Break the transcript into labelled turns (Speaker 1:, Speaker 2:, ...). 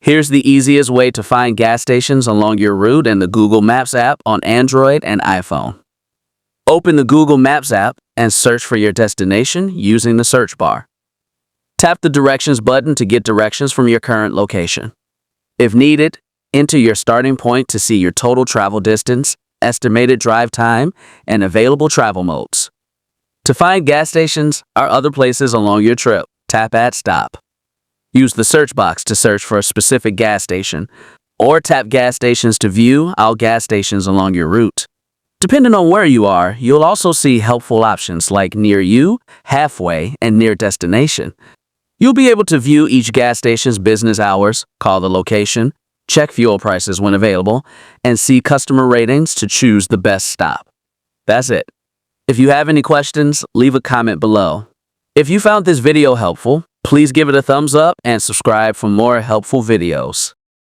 Speaker 1: Here's the easiest way to find gas stations along your route in the Google Maps app on Android and iPhone. Open the Google Maps app and search for your destination using the search bar. Tap the Directions button to get directions from your current location. If needed, enter your starting point to see your total travel distance, estimated drive time, and available travel modes. To find gas stations or other places along your trip, tap Add Stop. Use the search box to search for a specific gas station, or tap Gas Stations to view all gas stations along your route. Depending on where you are, you'll also see helpful options like Near You, Halfway, and Near Destination. You'll be able to view each gas station's business hours, call the location, check fuel prices when available, and see customer ratings to choose the best stop. That's it. If you have any questions, leave a comment below. If you found this video helpful, please give it a thumbs up and subscribe for more helpful videos.